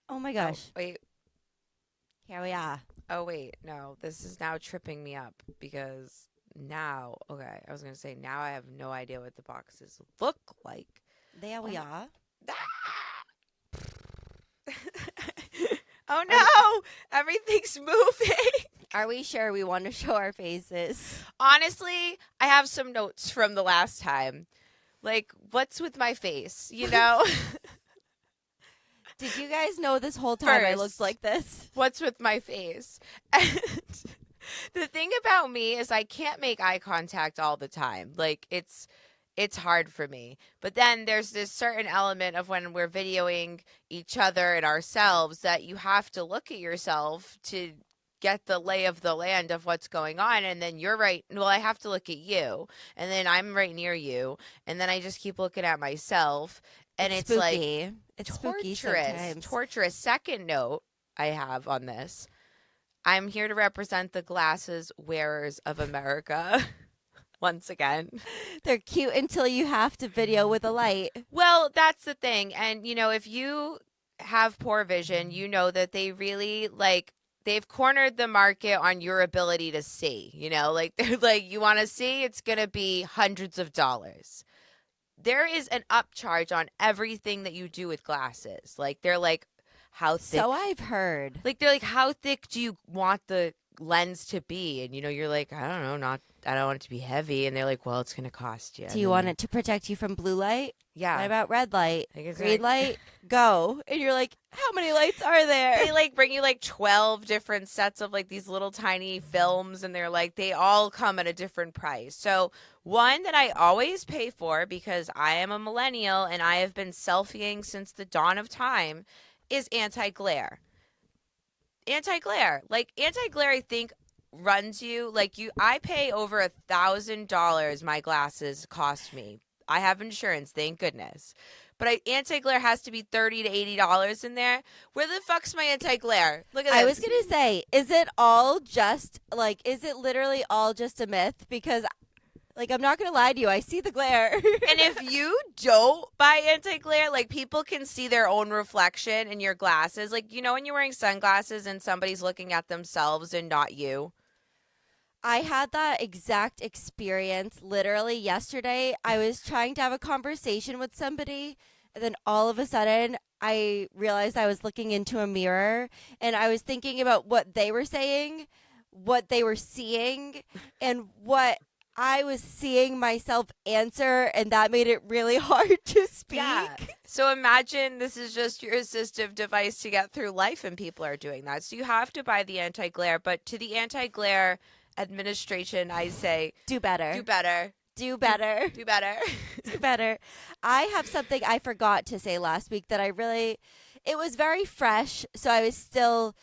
Oh my Oh, gosh. wait. Here we are. Oh, wait. No, this is now tripping me up because now, okay, I was going to say now I have no idea what the boxes look like. There Oh we my. are. Oh Are we, no! Everything's moving. are we sure we want to show our faces? Honestly, I have some notes from the last time. Like, what's with my face, you know? Did you guys know this whole time I looked First, like this? what's with my face? And the thing about me is I can't make eye contact all the time. Like it's hard for me. But then there's this certain element of when we're videoing each other and ourselves that you have to look at yourself to get the lay of the land of what's going on, and then you're right, well, I have to look at you, and then I'm right near you, and then I just keep looking at myself, and It's it's like spooky. It's spooky sometimes. torturous. Second note I have on this: I'm here to represent the glasses wearers of America. Once again. They're cute until you have to video with a light. Well, that's the thing. And, if you have poor vision, you know that they really they've cornered the market on your ability to see. Like they're like, you want to see, it's going to be hundreds of dollars. There is an upcharge on everything that you do with glasses. Like they're like, how thick? So I've heard. Like they're like, how thick do you want the lens to be? And you're like, I don't know, I don't want it to be heavy. And they're like, well, it's gonna cost you. Do you want it to protect you from blue light? Yeah. What about red light? Like, Green light? Go. And you're like, how many lights are there? They like bring you like 12 different sets of like these little tiny films, and they're like, they all come at a different price. So one that I always pay for, because I am a millennial and I have been selfieing since the dawn of time, is anti-glare. Anti-glare. Like anti-glare, I think runs you like I pay over $1,000 my glasses cost me. I have insurance, thank goodness. But anti-glare has to be $30 to $80 in there. Where the fuck's my anti-glare? Look at this. I was going to say, is it literally all just a myth? Because, like, I'm not going to lie to you. I see the glare. And if you don't buy anti-glare, like, people can see their own reflection in your glasses. Like, when you're wearing sunglasses and somebody's looking at themselves and not you. I had that exact experience literally yesterday. I was trying to have a conversation with somebody, and then all of a sudden I realized I was looking into a mirror, and I was thinking about what they were saying, what they were seeing, and what I was seeing myself answer, and that made it really hard to speak. Yeah. So imagine this is just your assistive device to get through life, and people are doing that. So you have to buy the anti-glare, but to the anti-glare administration, I say, do better. Do better. Do better. Do better. Do better. I have something I forgot to say last week that it was very fresh, so I was still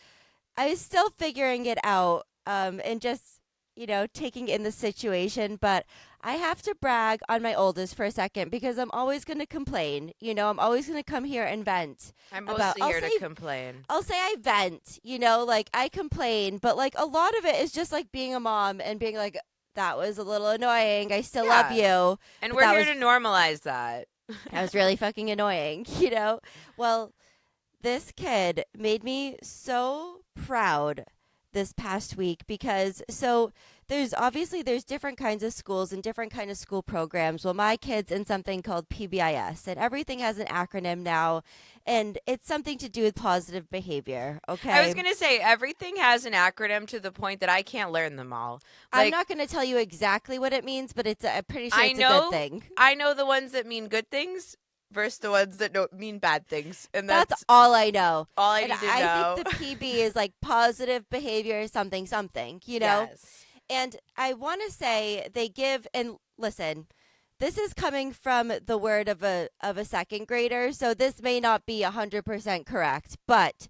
figuring it out, and just, taking in the situation, but I have to brag on my oldest for a second because I'm always going to complain. I'm always going to come here and vent. I'm mostly here to complain. I'll say I vent, like I complain, but like a lot of it is just like being a mom and being like, that was a little annoying. I still love you. And we're here to normalize that. That was really fucking annoying, Well, this kid made me so proud this past week because there's different kinds of schools and different kind of school programs. Well, my kid's in something called PBIS, and everything has an acronym now, and it's something to do with positive behavior. Okay, I was gonna say everything has an acronym to the point that I can't learn them all. I'm not gonna tell you exactly what it means, but I'm pretty sure it's a good thing. I know the ones that mean good things versus the ones that don't mean bad things, and that's all I know. All I need to know. I think the PB is like positive behavior, something, Yes. And I want to say they give, and listen, this is coming from the word of a second grader, so this may not be 100% correct, but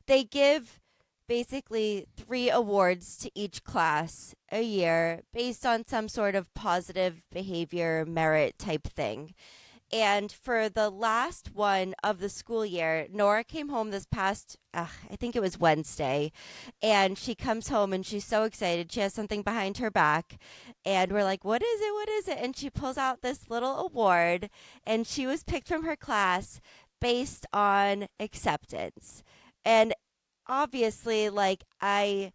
they give basically 3 awards to each class a year based on some sort of positive behavior merit type thing. And for the last one of the school year, Nora came home this past, I think it was Wednesday, and she comes home and she's so excited. She has something behind her back, and we're like, what is it? What is it? And she pulls out this little award, and she was picked from her class based on acceptance. And obviously, like I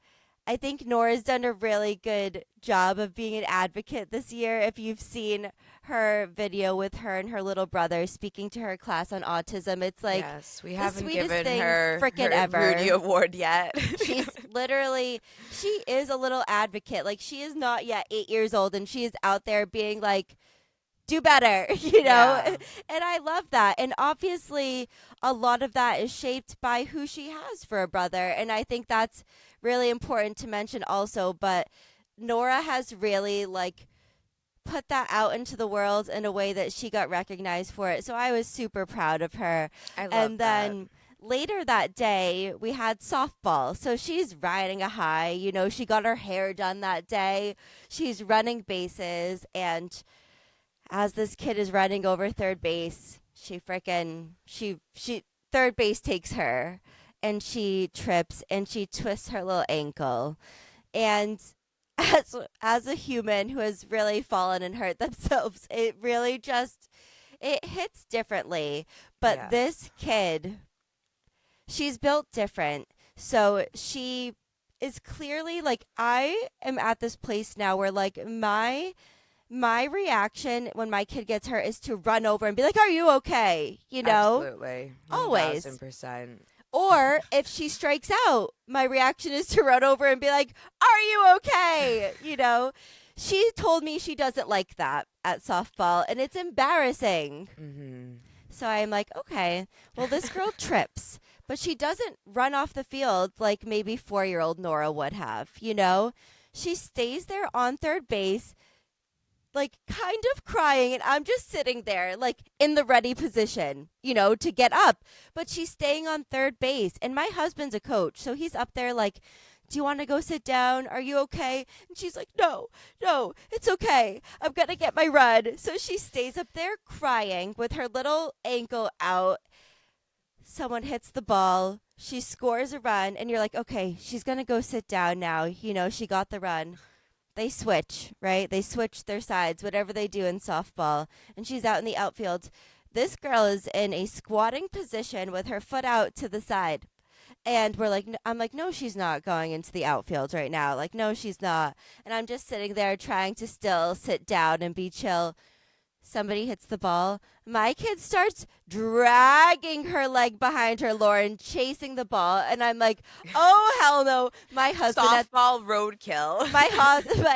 think Nora's done a really good job of being an advocate this year. If you've seen her video with her and her little brother speaking to her class on autism, it's like Yes, we the haven't sweetest given thing her frickin' her Rudy ever. Award yet. She's literally, she is a little advocate. Like, she is not yet 8 years old, and she is out there being like, do better, you know? Yeah. And I love that. And obviously, a lot of that is shaped by who she has for a brother. And I think that's really important to mention also. But Nora has really, like, put that out into the world in a way that she got recognized for it. So I was super proud of her. I love And that. then later that day, we had softball. So she's riding a high. You know, she got her hair done that day. She's running bases. And as this kid is running over third base, she third base takes her, and she trips and she twists her little ankle. And as a human who has really fallen and hurt themselves, it really just it hits differently. But Yes. this kid, she's built different. So she is clearly like, I am at this place now where like my reaction when my kid gets hurt is to run over and be like, "Are you okay?" You know? Absolutely. Always. 1000%. Or if she strikes out, my reaction is to run over and be like, "Are you okay?" You know? She told me she doesn't like that at softball, and it's embarrassing. Mhm. So I'm like, okay, well, this girl trips, but she doesn't run off the field like maybe 4-year-old Nora would have, you know? She stays there on third base, like kind of crying, and I'm just sitting there like in the ready position, you know, to get up. But she's staying on third base, and my husband's a coach, so he's up there like, "Do you want to go sit down? Are you okay?" And she's like, "No, no, it's okay. I'm going to get my run." So she stays up there crying with her little ankle out. Someone hits the ball. She scores a run, and you're like, okay, she's going to go sit down now. You know, she got the run. They switch, right? They switch their sides, whatever they do in softball. And she's out in the outfield. This girl is in a squatting position with her foot out to the side. And I'm like, no, she's not going into the outfield right now. Like, no, she's not. And I'm just sitting there trying to still sit down and be chill. Somebody hits the ball. My kid starts dragging her leg behind her, Lauren, chasing the ball. And I'm like, oh, hell no. Softball roadkill. My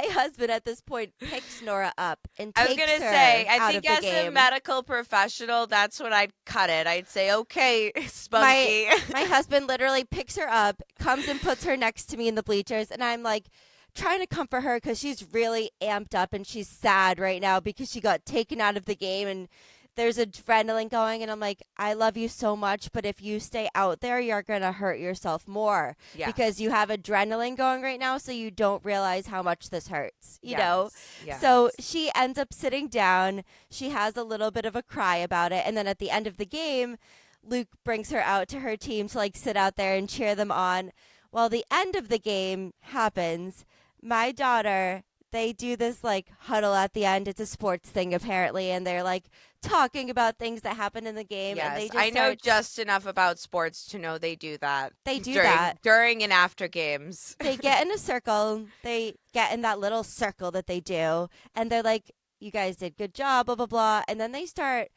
husband at this point picks Nora up and I was takes gonna her say, I out think of the as a game. medical professional, that's when I'd cut it. I'd say, okay, My Spunky. my husband literally picks her up, comes and puts her next to me in the bleachers, and I'm like trying to comfort her because she's really amped up and she's sad right now because she got taken out of the game and there's adrenaline going, and I'm like, I love you so much, but if you stay out there, you're gonna hurt yourself more Yeah. because you have adrenaline going right now, so you don't realize how much this hurts, you know? Yes. So she ends up sitting down. She has a little bit of a cry about it, and then at the end of the game, Luke brings her out to her team to like sit out there and cheer them on. Well, the end of the game happens. My daughter, they do this like huddle at the end. It's a sports thing apparently, and they're like talking about things that happened in the game, and they Yes, just I know start, just enough about sports to know they do that. they do during, that. during and after games. They get in a circle. They get in that little circle that they do, and they're like, "You guys did good job," blah blah blah, and then they start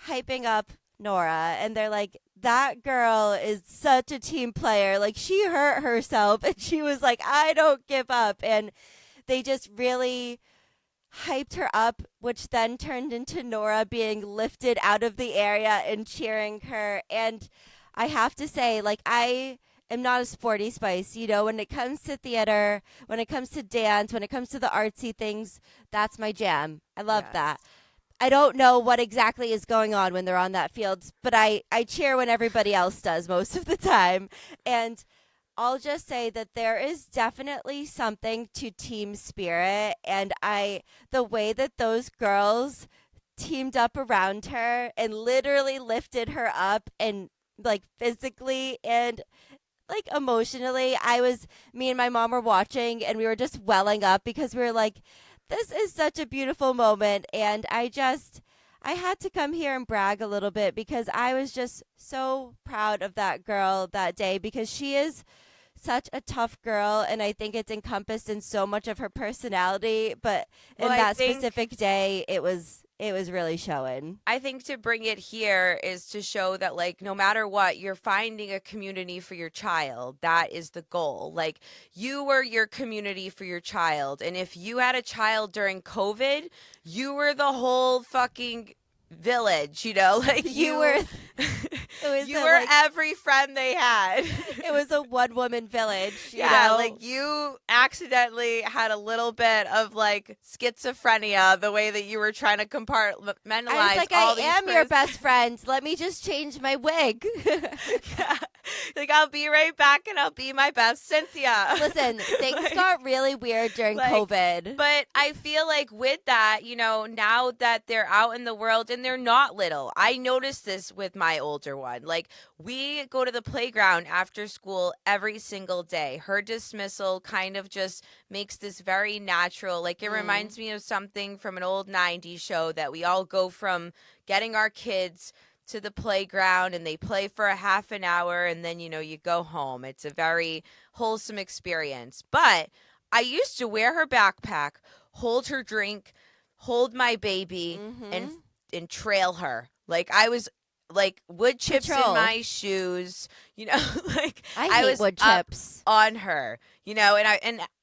hyping up Nora, and they're like, "That girl is such a team player. Like, she hurt herself, and she was like, I don't give up," and they just really hyped her up, which then turned into Nora being lifted out of the area and cheering her. And I have to say, like, I am not a sporty spice, you know, when it comes to theater, when it comes to dance, when it comes to the artsy things, that's my jam. I love Yes. that. I don't know what exactly is going on when they're on that field, but I cheer when everybody else does most of the time. And I'll just say that there is definitely something to team spirit, and the way that those girls teamed up around her and literally lifted her up, and like physically and like emotionally, me and my mom were watching and we were just welling up because we were like, this is such a beautiful moment. And I I had to come here and brag a little bit because I was just so proud of that girl that day because she is such a tough girl, and I think it's encompassed in so much of her personality, but Well, in that specific day it was really showing. I think to bring it here is to show that, like, no matter what, you're finding a community for your child. That is the goal. Like, you were your community for your child. And if you had a child during COVID, you were the whole fucking village, you know? Like, You were it was you a, were like, every friend they had. it was a one woman village, you Yeah, know? like you accidentally had a little bit of like schizophrenia, the way that you were trying to compartmentalize I was like, all I these am your best friend. Let me just change my wig. Yeah. Like, I'll be right back and I'll be my best Cynthia. Listen, things Like, got really weird during like, COVID. But I feel like with that, you know, now that they're out in the world and they're not little, I noticed this with my older one. Like, we go to the playground after school every single day. Her dismissal kind of just makes this very natural. Like, it reminds me of something from an old 90s show that we all go from getting our kids to the playground and they play for a half an hour and then, you know, you go home. It's a very wholesome experience. But I used to wear her backpack, hold her drink, hold my baby, and trail her. Like, I was like wood chips Patrol. in my shoes, you know, like I hate was wood up chips. on her, you know,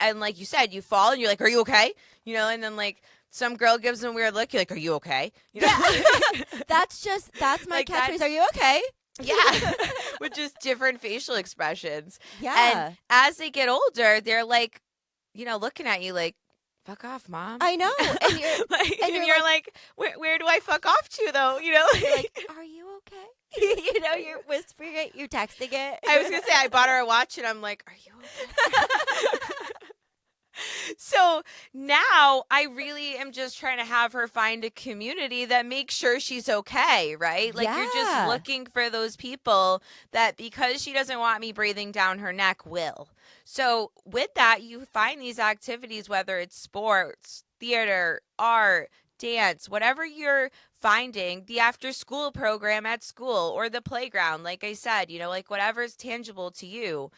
and like you said, you fall and you're like, are you okay? You know, and then like some girl gives them a weird look, you're like, are you okay? You know? Yeah. that's my Like, catchphrase. Are you okay? Yeah, with just different facial expressions. Yeah. And as they get older, they're like, you know, looking at you like, fuck off, mom. I know. And you're like, and and you're you're like, where do I fuck off to though? You know, you're like, are you okay? You know, you're whispering it, you're texting it. I was gonna say I bought her a watch, and I'm like, are you okay? So now I really am just trying to have her find a community that makes sure she's okay, right? Like, you're just Yeah. looking for those people that, because she doesn't want me breathing down her neck, will. So with that, you find these activities, whether it's sports, theater, art, dance, whatever you're finding, the after school program at school or the playground, like I said, you know, like whatever's tangible to you,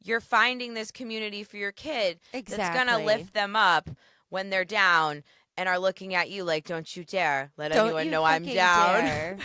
you're finding this community for your kid that's going to Exactly. lift them up when they're down and are looking at you like, don't you dare let Don't anyone you know I'm fucking down. dare.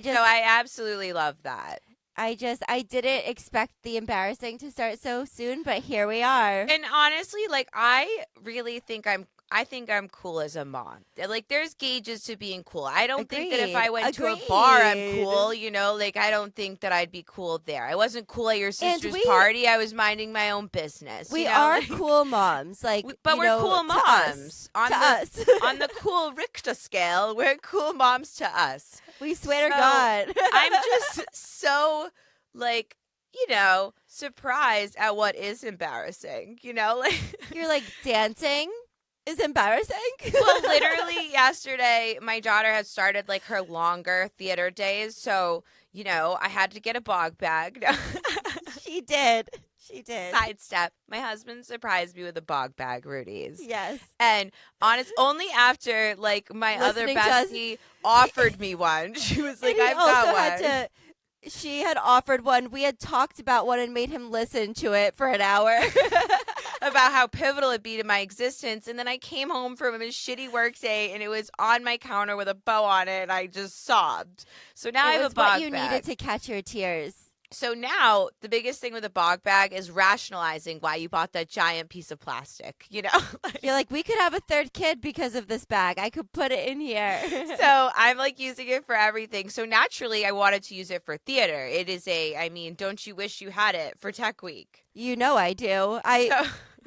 So I absolutely love that. I didn't expect the embarrassing to start so soon, but here we are. And honestly, like, I really think I think I'm cool as a mom. Like, there's gauges to being cool. I don't think that if I went to a bar, I'm cool, you know? Like, I don't think that I'd be cool there. I wasn't cool at your sister's party. I was minding my own business. We you know? are Like, cool moms. Like, but you we're know, cool to moms. Us. To us. On the cool Richter scale, we're cool moms to us. We swear to So, God. I'm just so, like, you know, surprised at what is embarrassing, you know? Like, You're like, dancing is embarrassing? well, literally yesterday, my daughter had started like her longer theater days. So, you know, I had to get a bog bag. She did. She did. Sidestep. My husband surprised me with a bog bag, Rudy's. Yes. And honest, only after like my other Listening to us- bestie offered me one. She was like, And he I've got also one. had to. She had offered one. We had talked about one and made him listen to it for an hour. About how pivotal it'd be to my existence. And then I came home from a shitty work day and it was on my counter with a bow on it and I just sobbed. So now I have a bog what you bag. needed to catch your tears. So now the biggest thing with a bog bag is rationalizing why you bought that giant piece of plastic, you know? You're like, we could have a third kid because of this bag. I could put it in here. So I'm like using it for everything. So naturally I wanted to use it for theater. It is don't you wish you had it for Tech Week? You know I do.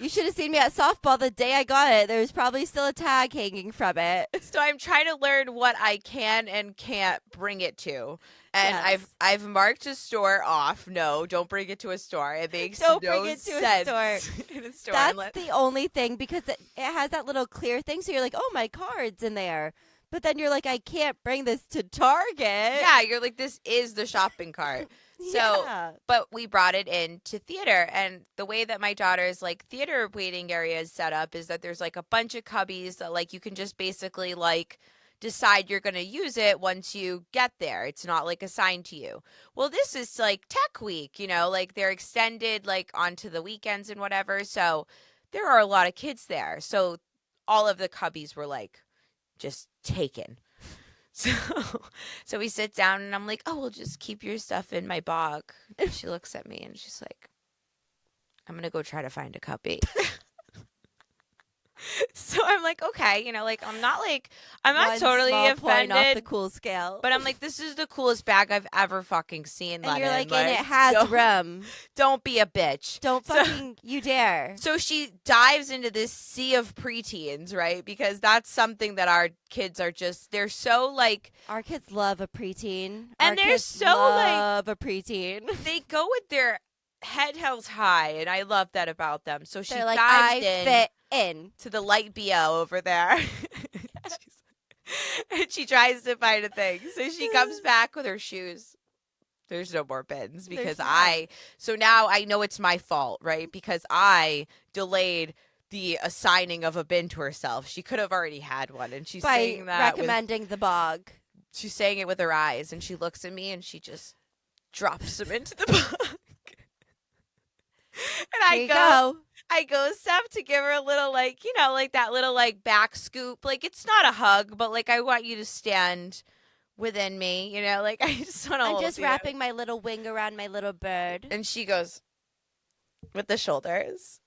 You should have seen me at softball the day I got it. There's probably still a tag hanging from it. So I'm trying to learn what I can and can't bring it to. And Yes. I've marked a store off. No, don't bring it to a store. It makes Don't no bring it to a sense store. in a store. That's the only thing because it has that little clear thing. So you're like, oh, my card's in there. But then you're like, I can't bring this to Target. Yeah, you're like, this is the shopping cart. So, Yeah. but we brought it into theater, and the way that my daughter's like theater waiting area is set up is that there's like a bunch of cubbies that like you can just basically like decide you're going to use it once you get there. It's not like assigned to you. Well, this is like tech week, like they're extended like onto the weekends and whatever. So there are a lot of kids there. So all of the cubbies were like just taken. So so we sit down and I'm like, "Oh, we'll just keep your stuff in my bog." And she looks at me and she's like, "I'm going to go try to find a cubby." So I'm like, okay, I'm not One totally small point off the offended, cool scale. but I'm like, this is the coolest bag I've ever fucking seen, And Lennon. you're like, and it has room. Don't be a bitch. Don't fucking you dare. So she dives into this sea of preteens, right? Because that's something that our kids are they're so like. Our kids love a preteen. And our they're kids so love a preteen. They go with their head held high, and I love that about them. So she They're like, dives I fit in to the light BO over there. And she tries to find a thing. So she comes back with her shoes. There's no more bins because so now I know it's my fault, right? Because I delayed the assigning of a bin to herself. She could have already had one. And she's saying that recommending the bog. She's saying it with her eyes, and she looks at me and she just drops them into the bog. And I go Steph to give her a little like that little like back scoop. Like it's not a hug, but like I want you to stand within me, like I just want to I'm just wrapping my little wing around my little bird. And she goes with the shoulders.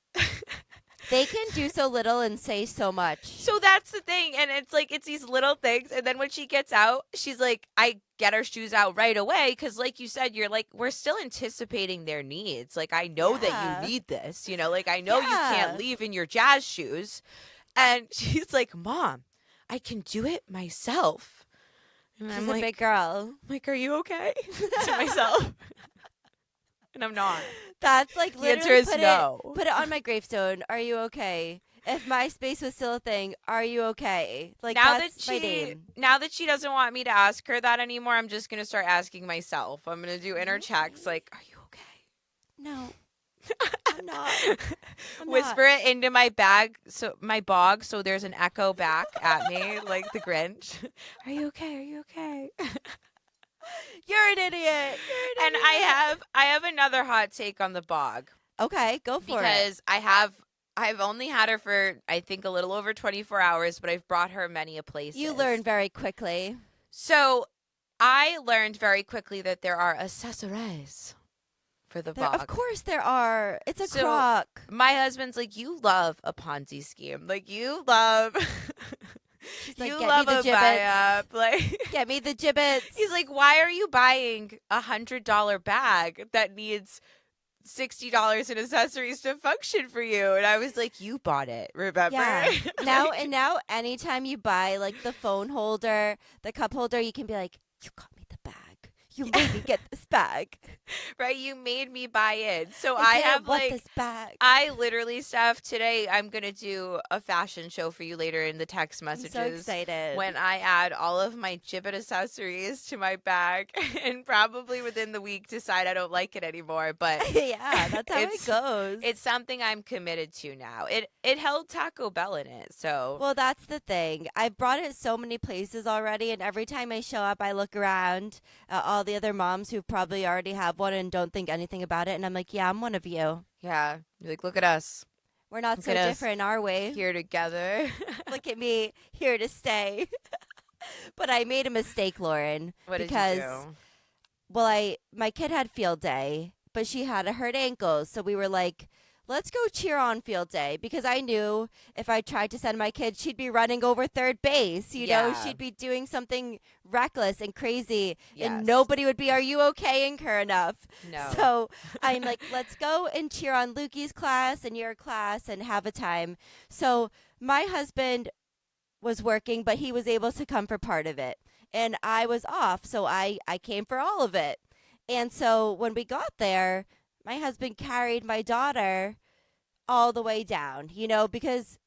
They can do so little and say so much. So that's the thing. And it's like, it's these little things. And then when she gets out, she's like, I get her shoes out right away. Because like you said, you're like, we're still anticipating their needs. Like, I know that you need this, like I know you can't leave in your jazz shoes. And she's like, Mom, I can do it myself. And She's a big girl. I'm like, are you okay? To myself. And I'm not. That's like literally the answer is no. Put it on my gravestone. Are you okay? If MySpace was still a thing, are you okay? Like that's my name. Now that she doesn't want me to ask her that anymore, I'm just gonna start asking myself. I'm gonna do inner checks. Like, are you okay? No, I'm not. Whisper it into my bog, so there's an echo back at me, like the Grinch. Are you okay? Are you okay? You're an idiot. And I have another hot take on the bog. Okay, go for it. Because I've only had her for I think a little over 24 hours, but I've brought her many a places. You learn very quickly. So I learned very quickly that there are accessories for the bog. Of course there are. It's a crock. My husband's like, you love a Ponzi scheme. Like you love She's like, you get love me the a gibbets. buy-up. Like, get me the gibbets. He's like, why are you buying $100 bag that needs $60 in accessories to function for you? And I was like, you bought it, remember? Yeah. Now anytime you buy like the phone holder, the cup holder, you can be like, you got me the bag. You made me get this bag. Right? You made me buy it. So I have want like this bag. I literally, Steph, today I'm going to do a fashion show for you later in the text messages. I'm so excited. When I add all of my Gibbet accessories to my bag and probably within the week decide I don't like it anymore. But yeah, that's how it goes. It's something I'm committed to now. It held Taco Bell in it. So well, that's the thing. I've brought it so many places already, and every time I show up, I look around at all the other moms who probably already have one and don't think anything about it, and I'm like, yeah, I'm one of you. Yeah, you're like, look at us. We're not so different, are we? Here together. Look at me, here to stay. But I made a mistake, Lauren. What did because, you do? Well, my kid had field day, but she had a hurt ankle, so we were like, let's go cheer on field day, because I knew if I tried to send my kid, she'd be running over third base. You know, she'd be doing something reckless and crazy, and nobody would be, are you okay-ing her enough? No. So I'm like, let's go and cheer on Lukey's class and your class and have a time. So my husband was working, but he was able to come for part of it. And I was off, so I came for all of it. And so when we got there, my husband carried my daughter all the way down, because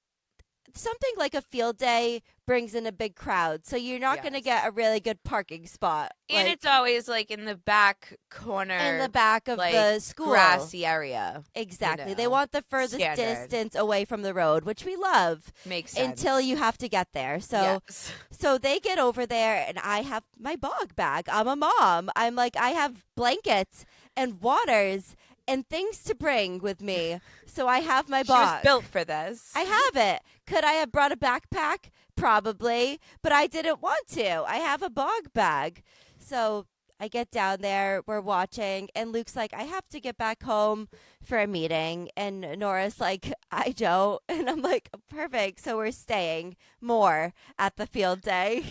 something like a field day brings in a big crowd, so you're not going to get Yes. a really good parking spot. And like, it's always like in the back in the corner, back of like the school. grassy area. Exactly. They know, want the furthest standard. distance away from the road, which we love Makes sense. until you have to get there. So Yes. so they get over there and I have my bog bag. I'm a mom. I'm like I have blankets and waters and things to bring with me. So I have my She was bog. built for this. I have it. Could I have brought a backpack? Probably, but I didn't want to. I have a bog bag. So I get down there, we're watching, and Luke's like, I have to get back home for a meeting. And Nora's like, I don't. And I'm like, perfect. So we're staying more at the field day.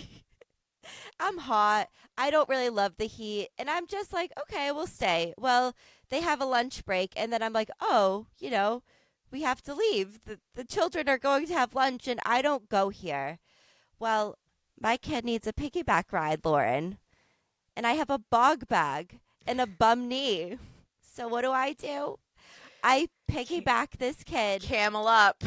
I'm hot. I don't really love the heat. And I'm just like, okay, we'll stay. Well, they have a lunch break. And then I'm like, oh, we have to leave. The children are going to have lunch and I don't go here. Well, my kid needs a piggyback ride, Lauren. And I have a bog bag and a bum knee. So what do? I piggyback this kid Camel up.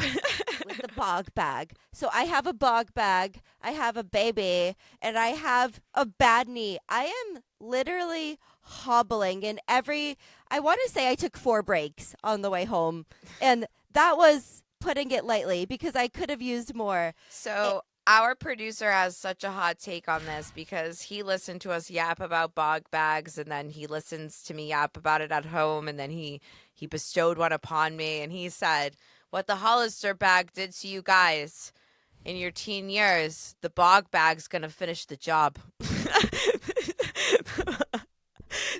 with the bog bag. So I have a bog bag, I have a baby, and I have a bad knee. I am literally hobbling in I want to say I took 4 breaks on the way home. And that was putting it lightly because I could have used more. So our producer has such a hot take on this because he listened to us yap about bog bags and then he listens to me yap about it at home and then he bestowed one upon me and he said, what the Hollister bag did to you guys in your teen years, the bog bag's going to finish the job.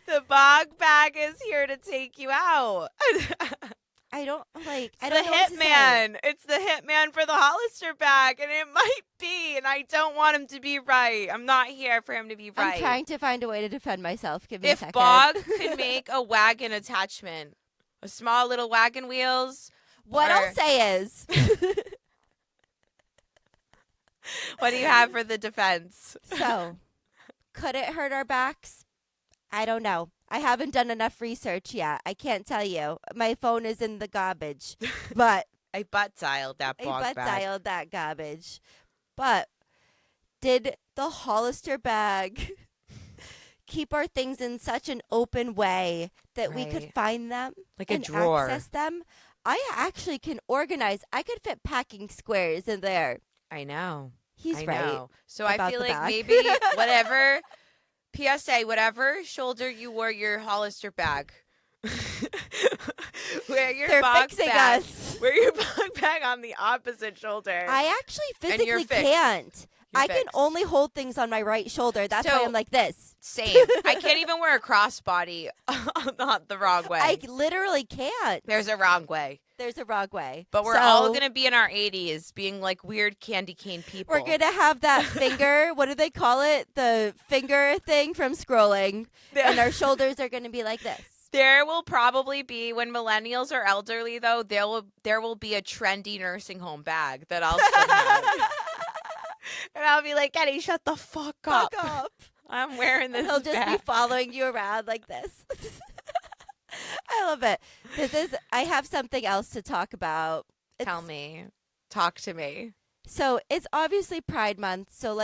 The bog bag is here to take you out. I don't know the what to say. hitman. It's the hitman for the Hollister bag, and it might be, and I don't want him to be right. I'm not here for him to be right. I'm trying to find a way to defend myself. Give me a If second. Bog could make a wagon attachment, a small little wagon wheels. What I'll say is, what do you have for the defense? so could it hurt our backs? I don't know. I haven't done enough research yet. I can't tell you. My phone is in the garbage. But I butt dialed that I bog butt bag. dialed that garbage. But did the Hollister bag keep our things in such an open way that we could Right. find them Like a and drawer. access them? I actually can organize. I could fit packing squares in there. I know. He's I right. know. So I about feel the like back. maybe whatever PSA, whatever shoulder you wore your Hollister bag. Wear your They're bog fixing bag. us. Wear your bog bag on the opposite shoulder. I actually And you're physically fixed. can't. You're I can fixed. only hold things on my right shoulder. That's why So- I'm like this. Same. I can't even wear a crossbody not the wrong way. I literally can't. There's a wrong way. There's a wrong way. But we're So, all going to be in our 80s being like weird candy cane people. We're going to have that finger. What do they call it? The finger thing from scrolling. And our shoulders are going to be like this. There will probably be, when millennials are elderly, though, there will be a trendy nursing home bag that I'll still have. And I'll be like, Eddie, shut the fuck up. Fuck up. I'm wearing this And he'll just be bag. following you around like this. I love it. I have something else to talk about. Tell me. Talk to me. So it's obviously Pride Month. So,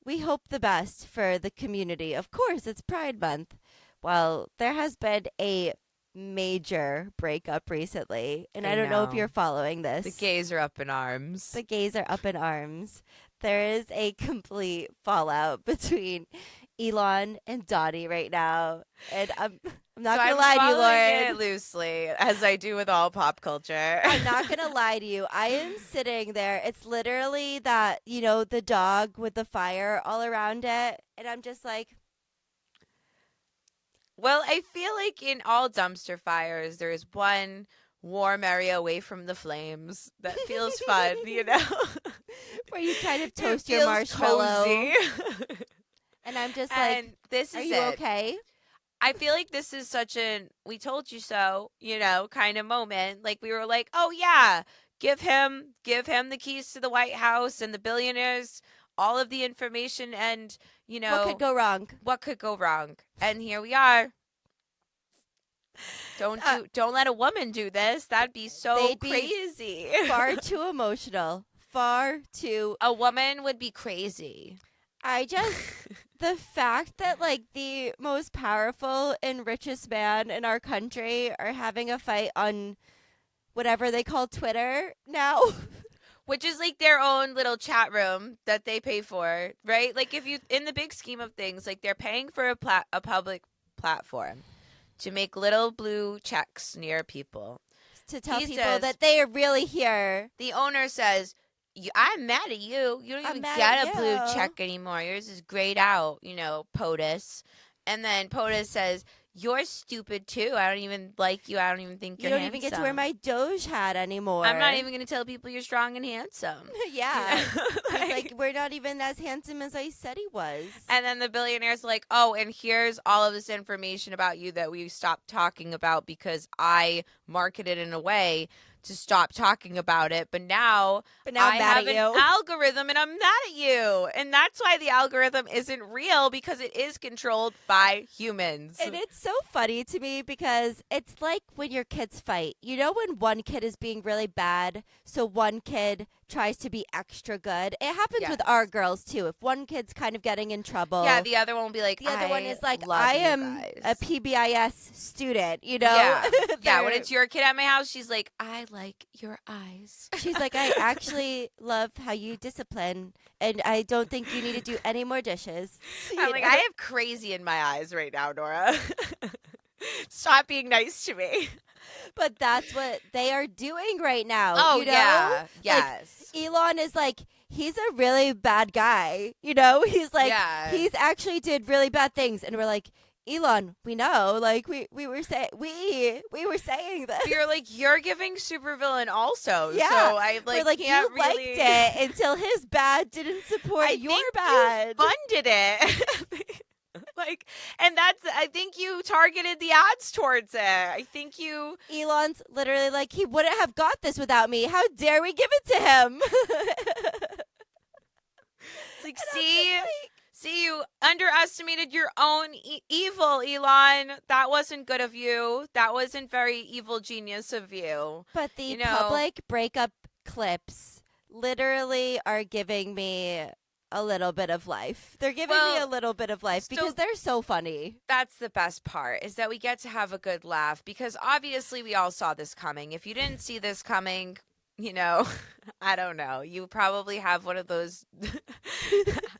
we hope the best for the community. Of course, it's Pride Month. Well, there has been a major breakup recently. And I don't know if know. you're following this. The gays are up in arms. The gays are up in arms. There is a complete fallout between Elon and Donnie right now. And I'm not So going to I'm lie to you, following Lauren. it loosely, as I do with all pop culture. I'm not going to lie to you. I am sitting there. It's literally that, the dog with the fire all around it. And I'm just like, Well, I feel like in all dumpster fires, there is one warm area away from the flames that feels fun, where you kind of It toast your feels marshmallow. cozy. And I'm just And like, this are is you it. okay? I feel like this is such an we told you so, kind of moment. Like we were like, "Oh yeah, give him the keys to the White House and the billionaires all of the information and, What could go wrong? what could go wrong?" And here we are. Don't let a woman do this. That'd be so They'd be crazy. Far too emotional. far too. A woman would be crazy. I just, the fact that like the most powerful and richest man in our country are having a fight on whatever they call Twitter now. Which is like their own little chat room that they pay for, right? Like if you, in the big scheme of things, like they're paying for a public platform to make little blue checks near people. To tell He people says- that they are really here. The owner says, I'm mad at you. You don't I'm even mad get at a blue you." check anymore. Yours is grayed out, POTUS. And then POTUS says, you're stupid too. I don't even like you. I don't even think You you're don't even get to wear handsome. my Doge hat anymore. I'm not even going to tell people you're strong and handsome. Yeah. You know? He's like, we're not even as handsome as I said he was. And then the billionaire's like, oh, and here's all of this information about you that we stopped talking about because I marketed in a way to stop talking about it. But now I'm mad have at an you. algorithm and I'm mad at you. And that's why the algorithm isn't real, because it is controlled by humans. And it's so funny to me because it's like when your kids fight. You know when one kid is being really bad, so one kid tries to be extra good? It happens Yes. with our girls too. If one kid's kind of getting in trouble. Yeah, the other one will be like, the other one is like, love I you am guys. a PBIS student, Yeah. Yeah, when They're- it's your kid at my house, she's like, I like your eyes. She's like, I actually love how you discipline, and I don't think you need to do any more dishes. I'm You like, know? I have crazy in my eyes right now, Nora. Stop being nice to me. But that's what they are doing right now. Oh, you know? yeah. Yes. Elon is like, he's a really bad guy. You know, he's like, Yeah. he's actually did really bad things, and we're like, Elon, we know, like we were saying, we were saying this. You're like, you're giving supervillain also. Yeah. So I We're like, can't you really. liked it until his bad didn't support I your think bad. You funded it. And I think you targeted the ads towards it. I think you. Elon's literally like, he wouldn't have got this without me. How dare we give it to him? It's like, And I'm see. just like, See, you underestimated your own evil, Elon. That wasn't good of you. That wasn't very evil genius of you. but the You know- public breakup clips literally are giving me a little bit of life. They're giving me Well, a little bit of life so- because they're so funny. That's the best part, is that we get to have a good laugh, because obviously we all saw this coming. If you didn't see this coming, I don't know. You probably have one of those.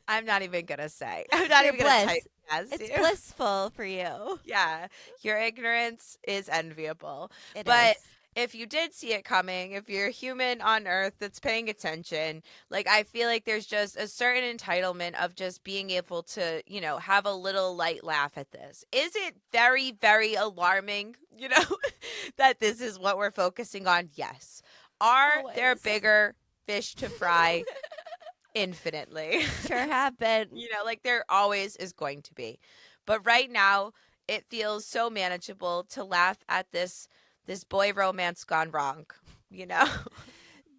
I'm not even going to say. I'm not Your even going to bliss. type yes. It's blissful for you. Yeah. Your ignorance is enviable. It But is. if you did see it coming, if you're a human on Earth that's paying attention, like, I feel like there's just a certain entitlement of just being able to, have a little light laugh at this. Is it very, very alarming, that this is what we're focusing on? Yes. Are there Always. bigger fish to fry? Infinitely. Sure have been. Like there always is going to be. But right now, it feels so manageable to laugh at this boy romance gone wrong,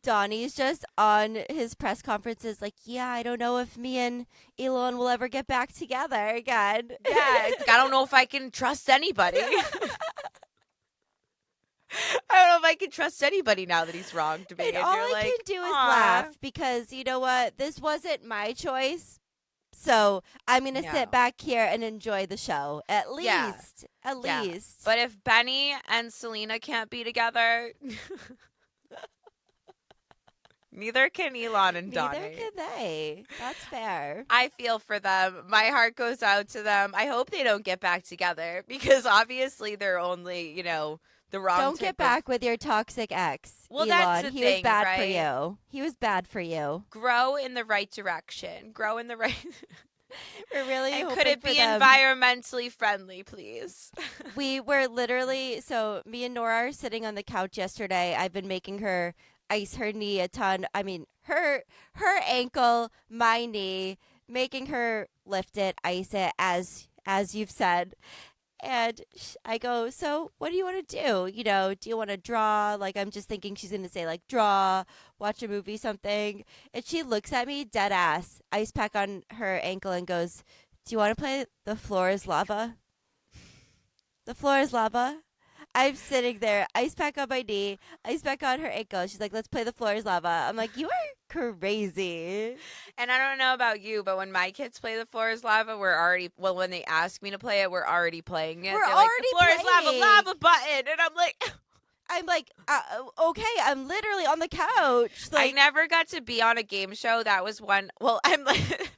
Donnie's just on his press conferences like, yeah, I don't know if me and Elon will ever get back together again. Yeah, it's like, I don't know if I can trust anybody. I don't know if I can trust anybody now that he's wronged me. And all you're I like, can do is "Aw." laugh because you know what? This wasn't my choice. So I'm going to No. sit back here and enjoy the show. At least. Yeah. At Yeah. least. But if Benny and Selena can't be together, neither can Elon and Donnie. neither can they. That's fair. I feel for them. My heart goes out to them. I hope they don't get back together, because obviously they're only, the wrong Don't type get of- back with your toxic ex. Well, Elon. that's the he was thing, bad for right? you. He was bad for you. Grow in the right direction. Grow in the right. We're really And hoping could it for be them. environmentally friendly, please? We were literally, so me and Nora are sitting on the couch yesterday. I've been making her ice her knee a ton. I mean, her ankle, my knee, making her lift it, ice it, as you've said. And I go, so what do you want to do? Do you want to draw? Like, I'm just thinking she's going to say, like, draw, watch a movie, something. And she looks at me dead ass, ice pack on her ankle, and goes, do you want to play The Floor is Lava? The floor is lava. I'm sitting there, ice pack on my knee, ice pack on her ankle. She's like, let's play The Floor is Lava. I'm like, you are crazy. And I don't know about you, but when my kids play The Floor is Lava, when they ask me to play it, we're already playing it. We're They're like, The already Floor is Lava, playing. lava button. And I'm like, I'm like, okay, I'm literally on the couch. I never got to be on a game show. That was one. Well, I'm like,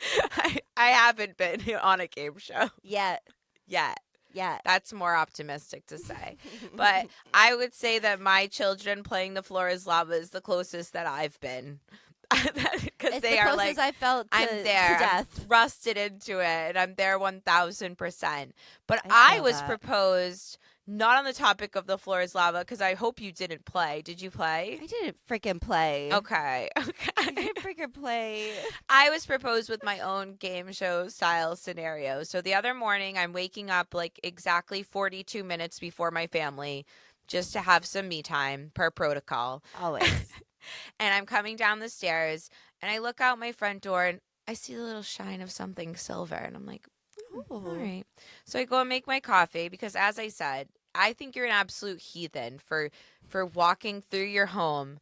I haven't been on a game show yet. yet. Yeah. That's more optimistic to say. But I would say that my children playing The Floor is Lava is the closest that I've been. Because they are like, I felt to, I'm there, to death. I'm thrusted into it, and I'm there 1,000%. But I I feel was that. proposed not on the topic of The Floor is Lava, because I hope you didn't play. Did you play? I didn't freaking play. Okay. I didn't freaking play. I was proposed with my own game show style scenario. So the other morning, I'm waking up like exactly 42 minutes before my family just to have some me time per protocol. Always. And I'm coming down the stairs and I look out my front door and I see the little shine of something silver. And I'm like, all right. So I go and make my coffee because, as I said, I think you're an absolute heathen for walking through your home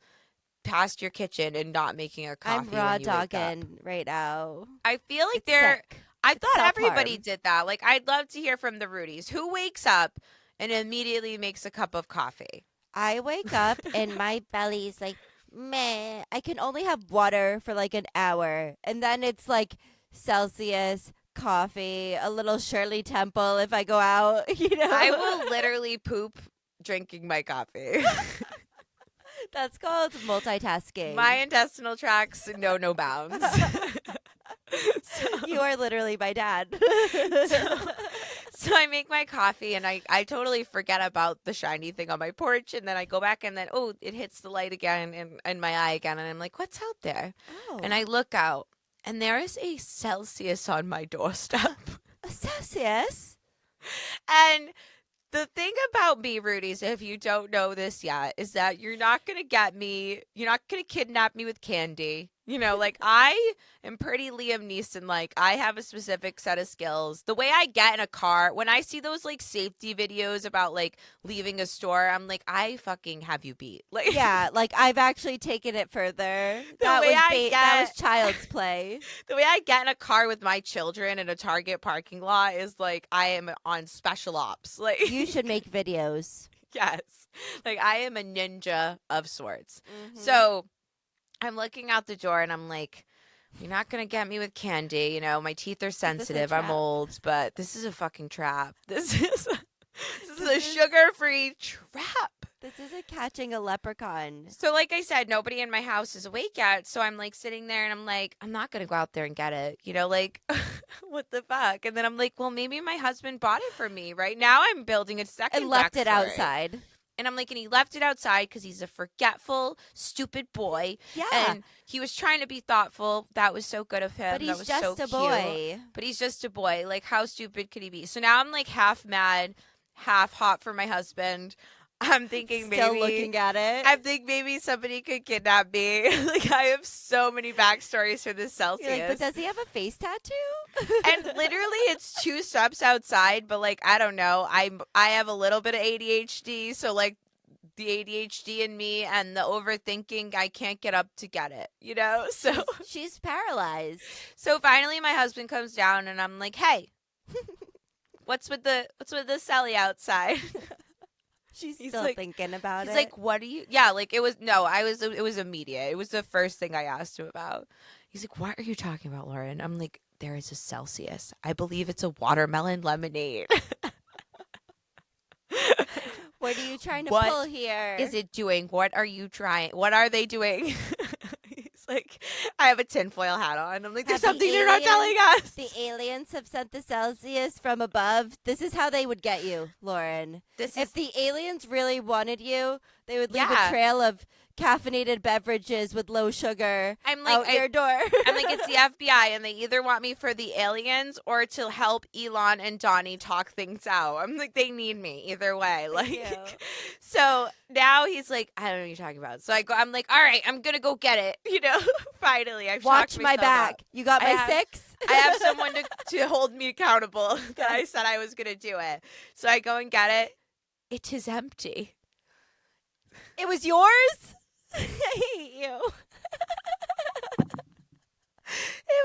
past your kitchen and not making a coffee. I'm raw when you wake up. dogging right now. I feel like It's sick. I It's thought everybody self-harm. did that. Like, I'd love to hear from the Rudies. Who wakes up and immediately makes a cup of coffee? I wake up and my belly's like, meh. I can only have water for like an hour. And then it's like Celsius, coffee, a little Shirley Temple if I go out, I will literally poop drinking my coffee. That's called multitasking. My intestinal tracts know no bounds. You are literally my dad. So I make my coffee and I totally forget about the shiny thing on my porch, and then I go back and then, oh, it hits the light again in my eye again, and I'm like, what's out there? Oh. And I look out and there is a Celsius on my doorstep. A Celsius? And the thing about me, Rudy's, if you don't know this yet, is that you're not going to kidnap me with candy. Like, I am pretty Liam Neeson. Like, I have a specific set of skills. The way I get in a car, when I see those, like, safety videos about, like, leaving a store, I'm like, I fucking have you beat. Like, Yeah, like, I've actually taken it further. That was child's play. The way I get in a car with my children in a Target parking lot is, like, I am on special ops. Like, You should make videos. Yes. Like, I am a ninja of sorts. Mm-hmm. So I'm looking out the door and I'm like, you're not going to get me with candy. My teeth are sensitive. I'm old, but this is a fucking trap. This is a sugar-free trap. This isn't catching a leprechaun. So like I said, nobody in my house is awake yet. So I'm like sitting there and I'm like, I'm not going to go out there and get it. Like, what the fuck? And then I'm like, well, maybe my husband bought it for me. Right now I'm building a second And left it backstory. outside. And I'm like, and he left it outside because he's a forgetful, stupid boy. Yeah. And he was trying to be thoughtful. That was so good of him. But he's that was just so a cute. boy. But he's just a boy. Like, how stupid could he be? So now I'm like half mad, half hot for my husband. I'm thinking Still maybe looking at it. I think maybe somebody could kidnap me. Like, I have so many backstories for this Celsius. You're like, but does he have a face tattoo? And literally it's 2 steps outside, but like, I don't know. I have a little bit of ADHD, so like the ADHD in me and the overthinking, I can't get up to get it, So She's paralyzed. so finally my husband comes down and I'm like, "Hey, what's with the celly outside?" She's He's still like- thinking about He's it. like, "What are you?" Yeah, like it was immediate. It was the first thing I asked him about. He's like, "What are you talking about, Lauren?" I'm like, "There is a Celsius. I believe it's a watermelon lemonade." What are you trying to What pull here? Is it doing? What are you trying? What are they doing? He's like, I have a tinfoil hat on. I'm like, there's Have the something they're not telling us. The aliens have sent the Celsius from above. This is how they would get you, Lauren. If the aliens really wanted you, they would leave a trail of caffeinated beverages with low sugar I'm like, out your door. I'm like, it's the FBI, and they either want me for the aliens or to help Elon and Donnie talk things out. I'm like, they need me either way. Like, so now he's like, I don't know what you're talking about. So I'm like, all right, I'm gonna go get it. Finally, I've Watch shocked my myself back. up. You got I my have- 6? I have someone to hold me accountable that I said I was gonna do it. So I go and get it. It is empty. It was yours? I hate you.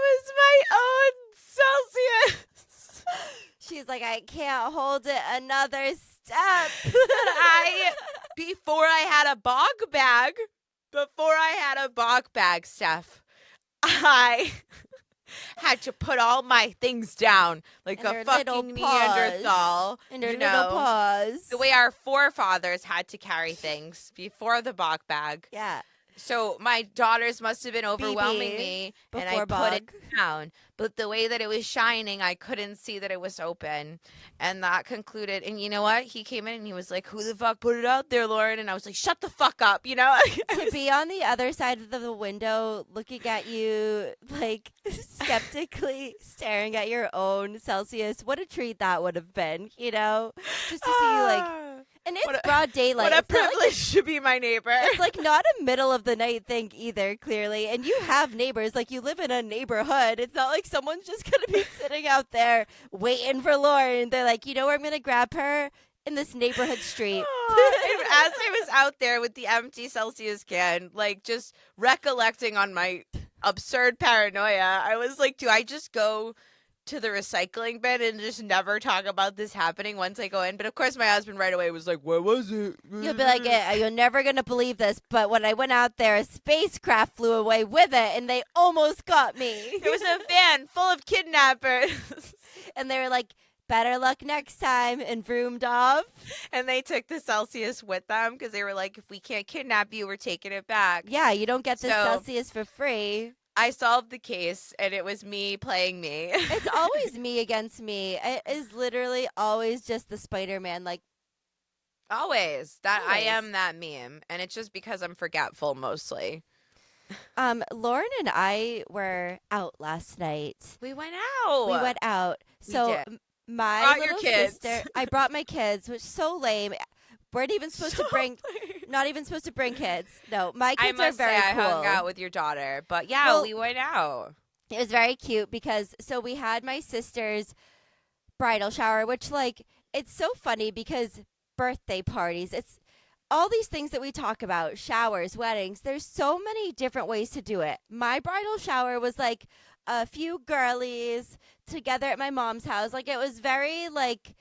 was my own Celsius. She's like, I can't hold it another step. Before I had a bog bag, Steph, I had to put all my things down like And a her little fucking paws. Neanderthal. And her you little know, paws. the way our forefathers had to carry things before the bog bag. Yeah. So my daughters must have been overwhelming BB, me, and I before put it bog. down. But the way that it was shining, I couldn't see that it was open. And that concluded. And you know what? He came in and he was like, "Who the fuck put it out there, Lauren?" And I was like, "Shut the fuck up," you know? To be on the other side of the window looking at you, like, skeptically staring at your own Celsius, what a treat that would have been, you know? Just to see you, like, and it's broad daylight. What a It's not like privilege to be my neighbor. it's like not a middle of the night thing either, clearly. And you have neighbors. Like, you live in a neighborhood. It's not like someone's just going to be sitting out there waiting for Lauren. They're like, you know where I'm going to grab her? In this neighborhood street. And as I was out there with the empty Celsius can, like, just recollecting on my absurd paranoia, I was like, do I just go to the recycling bin and just never talk about this happening once I go in? But of course my husband right away was like, "What was it?" You'll be like, you're never going to believe this, but when I went out there, a spacecraft flew away with it, and they almost got me. There was a van full of kidnappers. And they were like, better luck next time, and vroomed off. And they took the Celsius with them because they were like, if we can't kidnap you, we're taking it back. Yeah, you don't get the So- Celsius for free. I solved the case, and it was me playing me. It's always me against me. It is literally always just the Spider-Man, like, Always. I Always. am that meme, and it's just because I'm forgetful mostly. Lauren and I were out last night. We went out. We went out. We So did. my Brought your little kids. sister, I brought my kids, which is so lame. Weren't even supposed to bring, not even supposed to bring kids. No, my I kids are must very say I cool. hung out with your daughter, but yeah, Well- we went out. It was very cute because so we had my sister's bridal shower, which like it's so funny because birthday parties, it's all these things that we talk about, showers, weddings, there's so many different ways to do it. My bridal shower was like a few girlies together at my mom's house. Like it was very like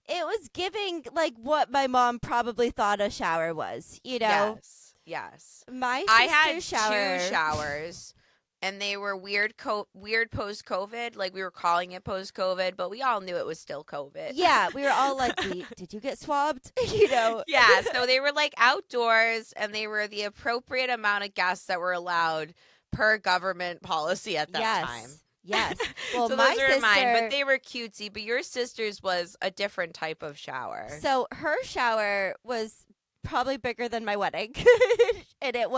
it was giving like what my mom probably thought a shower was, you know. Yes. My I had sister's shower. 2 showers, and they were weird post-COVID. Like, we were calling it post-COVID, but we all knew it was still COVID. Yeah, we were all like, did you get swabbed? You know. Yeah, so they were like outdoors, and they were the appropriate amount of guests that were allowed per government policy at that time. Yes. Well, So my those were sister, mine, but they were cutesy. But your sister's was a different type of shower. so her shower was probably bigger than my wedding. And it